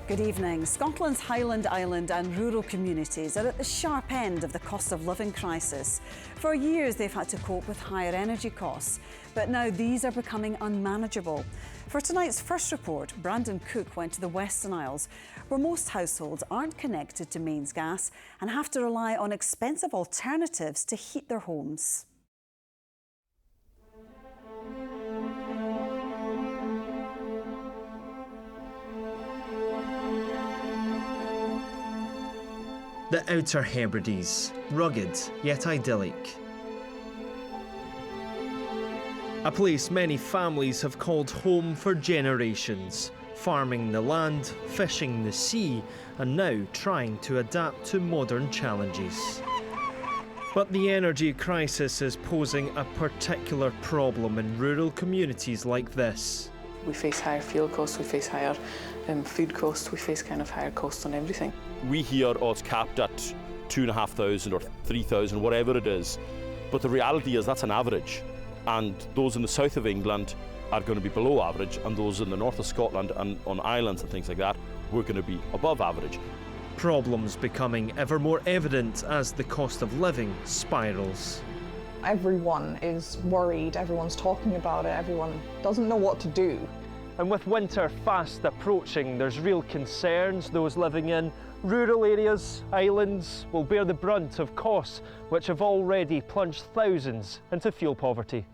Good evening. Scotland's Highland Island and rural communities are at the sharp end of the cost of living crisis. For years they've had to cope with higher energy costs, but now these are becoming unmanageable. For tonight's first report, Brandon Cook went to the Western Isles, where most households aren't connected to mains gas and have to rely on expensive alternatives to heat their homes. The Outer Hebrides, rugged yet idyllic. A place many families have called home for generations, farming the land, fishing the sea, and now trying to adapt to modern challenges. But the energy crisis is posing a particular problem in rural communities like this. We face higher fuel costs, we face higher food costs, we face kind of higher costs on everything. We hear, oh, it's capped at 2,500 or 3,000, whatever it is. But the reality is that's an average. And those in the south of England are going to be below average, and those in the north of Scotland and on islands and things like that, we're going to be above average. Problems becoming ever more evident as the cost of living spirals. Everyone is worried, everyone's talking about it, everyone doesn't know what to do. And with winter fast approaching, there's real concerns those living in rural areas, islands, will bear the brunt of costs which have already plunged thousands into fuel poverty.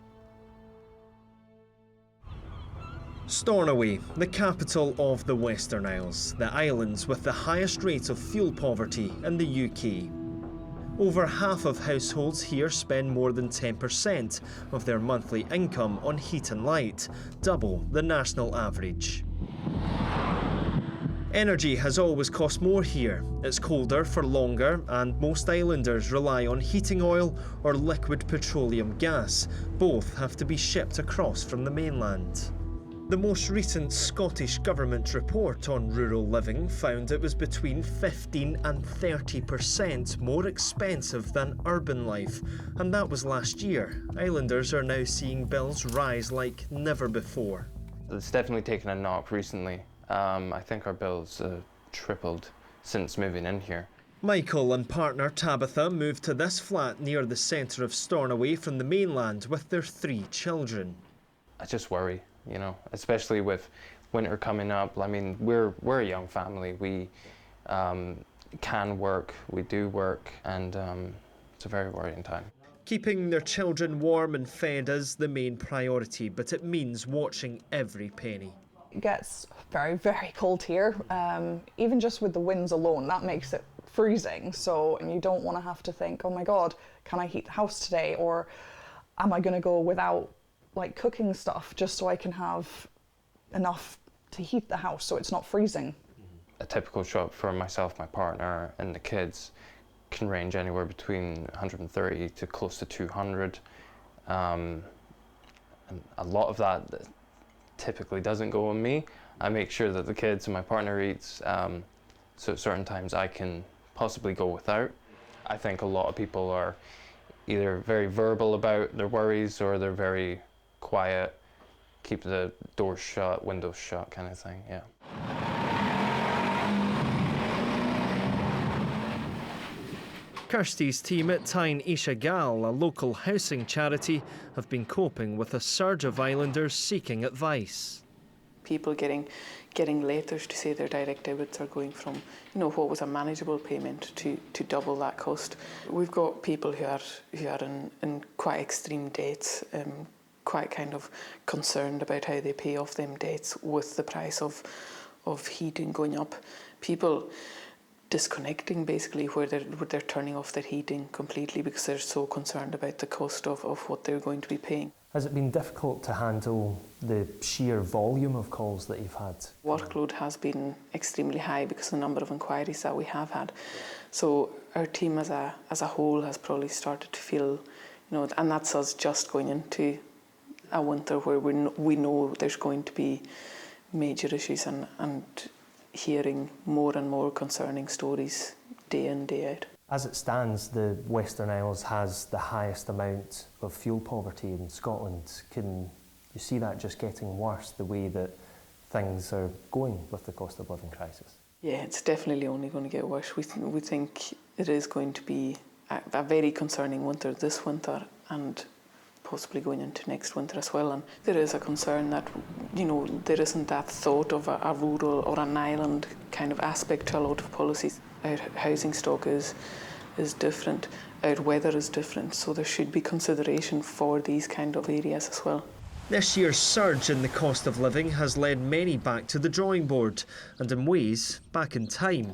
Stornoway, the capital of the Western Isles, the islands with the highest rate of fuel poverty in the UK. Over half of households here spend more than 10% of their monthly income on heat and light, double the national average. Energy has always cost more here. It's colder for longer, and most islanders rely on heating oil or liquid petroleum gas. Both have to be shipped across from the mainland. The most recent Scottish Government report on rural living found it was between 15 and 30% more expensive than urban life, and that was last year. Islanders are now seeing bills rise like never before. It's definitely taken a knock recently. I think our bills tripled since moving in here. Michael and partner Tabitha moved to this flat near the centre of Stornoway from the mainland with their 3 children. I just worry, you know, especially with winter coming up. I mean, we're a young family. We can work, we do work, and it's a very worrying time. Keeping their children warm and fed is the main priority, but it means watching every penny. It gets very, very cold here. Even just with the winds alone, that makes it freezing. So you don't want to have to think, oh my God, can I heat the house today? Or am I going to go without like cooking stuff just so I can have enough to heat the house so it's not freezing? A typical shop for myself, my partner, and the kids can range anywhere between 130 to close to 200. And a lot of that typically doesn't go on me. I make sure that the kids and my partner eats, so at certain times I can possibly go without. I think a lot of people are either very verbal about their worries or they're very quiet, keep the doors shut, windows shut kind of thing, yeah. Kirsty's team at Tyne Isha Gal, a local housing charity, have been coping with a surge of islanders seeking advice. People getting letters to say their direct debits are going from, you know, what was a manageable payment to double that cost. We've got people who are in quite extreme debts, quite kind of concerned about how they pay off them debts with the price of heating going up. People disconnecting basically, where they're turning off their heating completely because they're so concerned about the cost of what they're going to be paying. Has it been difficult to handle the sheer volume of calls that you've had? Workload has been extremely high because of the number of inquiries that we have had. So our team as a whole has probably started to feel, you know, and that's us just going into a winter where we know there's going to be major issues and hearing more and more concerning stories day in, day out. As it stands, the Western Isles has the highest amount of fuel poverty in Scotland. Can you see that just getting worse, the way that things are going with the cost of living crisis? Yeah, it's definitely only going to get worse. We think it is going to be a very concerning winter this winter and possibly going into next winter as well. And there is a concern that, you know, there isn't that thought of a rural or an island kind of aspect to a lot of policies. Our housing stock is different, our weather is different, so there should be consideration for these kind of areas as well. This year's surge in the cost of living has led many back to the drawing board, and in ways, back in time.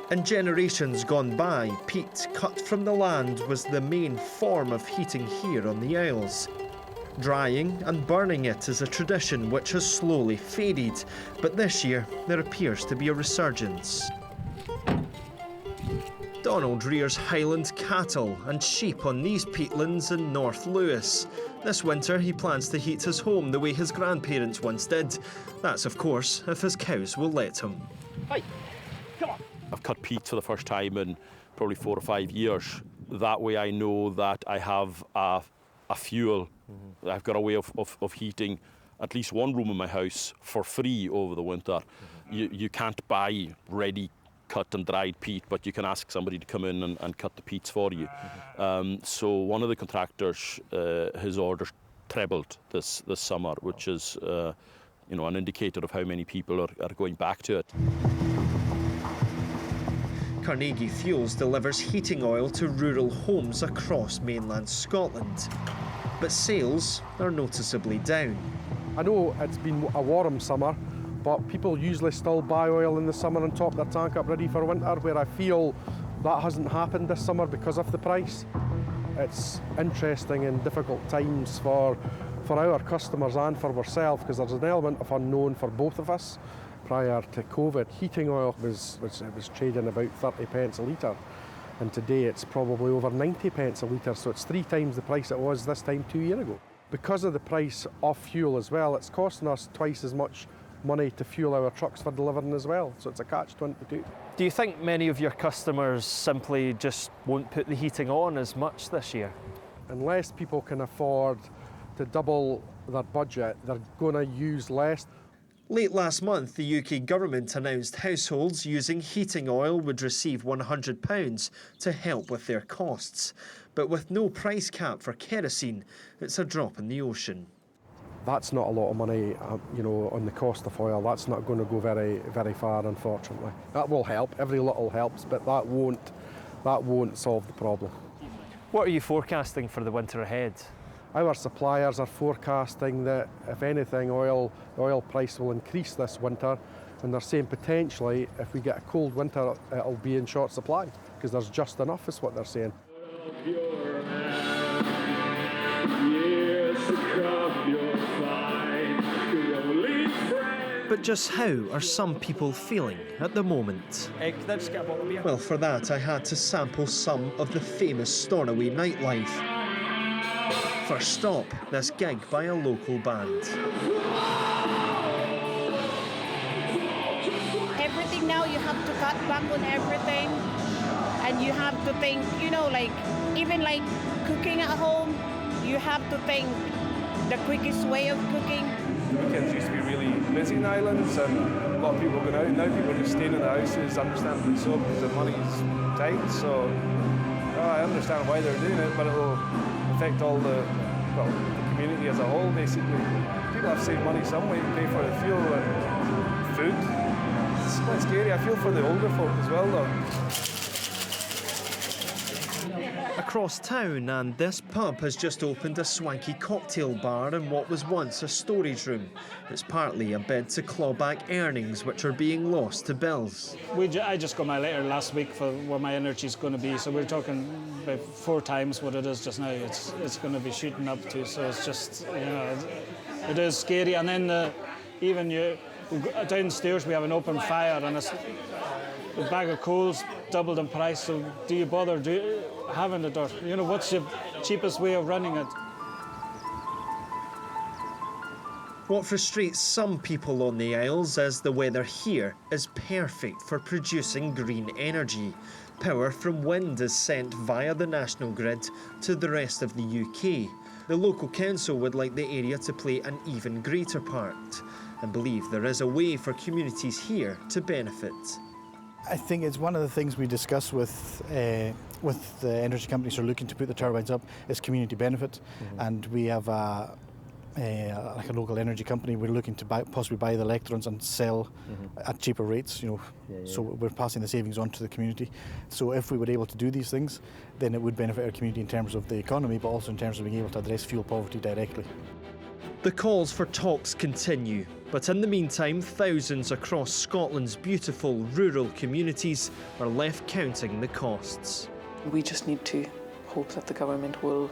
In generations gone by, peat cut from the land was the main form of heating here on the Isles. Drying and burning it is a tradition which has slowly faded, but this year there appears to be a resurgence. Donald rears Highland cattle and sheep on these peatlands in North Lewis. This winter he plans to heat his home the way his grandparents once did. That's, of course, if his cows will let him. Hey, come on. I've cut peat for the first time in probably 4 or 5 years. That way I know that I have a fuel. I've got a way of heating at least one room in my house for free over the winter. You can't buy ready cut and dried peat, but you can ask somebody to come in and cut the peats for you. So one of the contractors, his orders trebled this summer, which is you know, an indicator of how many people are going back to it. Carnegie Fuels delivers heating oil to rural homes across mainland Scotland. But sales are noticeably down. I know it's been a warm summer, but people usually still buy oil in the summer and top their tank up ready for winter, where I feel that hasn't happened this summer because of the price. It's interesting and difficult times for our customers and for ourselves, because there's an element of unknown for both of us. Prior to COVID, heating oil was trading about 30 pence a litre, and today it's probably over 90 pence a litre, so it's 3 times the price it was this time 2 years ago. Because of the price of fuel as well, it's costing us twice as much money to fuel our trucks for delivering as well, so it's a catch-22. Do you think many of your customers simply just won't put the heating on as much this year? Unless people can afford to double their budget, they're going to use less. Late last month, the UK government announced households using heating oil would receive £100 to help with their costs. But with no price cap for kerosene, it's a drop in the ocean. That's not a lot of money, you know, on the cost of oil. That's not going to go very, very far, unfortunately. That will help. Every little helps, but that won't solve the problem. What are you forecasting for the winter ahead? Our suppliers are forecasting that, if anything, the oil price will increase this winter, and they're saying potentially if we get a cold winter, it'll be in short supply, because there's just enough, is what they're saying. But just how are some people feeling at the moment? Well, for that I had to sample some of the famous Stornoway nightlife. First stop, this gig by a local band. Everything now, you have to cut back on everything, and you have to think, you know, like, even like cooking at home, you have to think the quickest way of cooking. Weekends used to be really busy in the islands, and a lot of people going out. Now people are just staying in the houses, understandably so, because the money's tight. So I understand why they're doing it, but it will affect all the community as a whole, basically. People have to save money some way to pay for the fuel and food. It's quite scary. I feel for the older folk as well, though. Across town, and this pub has just opened a swanky cocktail bar in what was once a storage room. It's partly a bid to claw back earnings which are being lost to bills. I just got my letter last week for where my energy is going to be, so we're talking about 4 times what it is just now. It's going to be shooting up to, so it's just, you know, it is scary. And then downstairs we have an open fire, and a bag of coals doubled in price, so do you bother having it, or, you know, what's the cheapest way of running it? What frustrates some people on the Isles is the weather here is perfect for producing green energy. Power from wind is sent via the national grid to the rest of the UK. The local council would like the area to play an even greater part and believe there is a way for communities here to benefit. I think it's one of the things we discuss with the energy companies who are looking to put the turbines up is community benefit, and we have like a local energy company. We're looking to possibly buy the electrons and sell at cheaper rates. So we're passing the savings on to the community. So if we were able to do these things, then it would benefit our community in terms of the economy, but also in terms of being able to address fuel poverty directly. The calls for talks continue, but in the meantime, thousands across Scotland's beautiful rural communities are left counting the costs. We just need to hope that the government will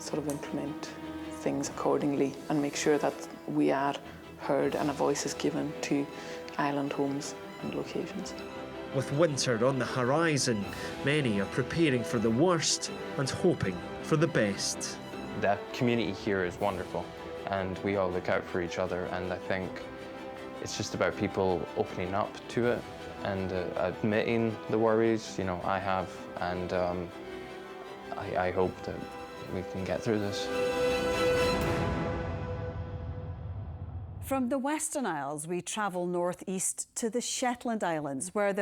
sort of implement things accordingly and make sure that we are heard and a voice is given to island homes and locations. With winter on the horizon, many are preparing for the worst and hoping for the best. The community here is wonderful, and we all look out for each other, and I think it's just about people opening up to it and admitting the worries, I have, and I hope that we can get through this. From the Western Isles, we travel northeast to the Shetland Islands, where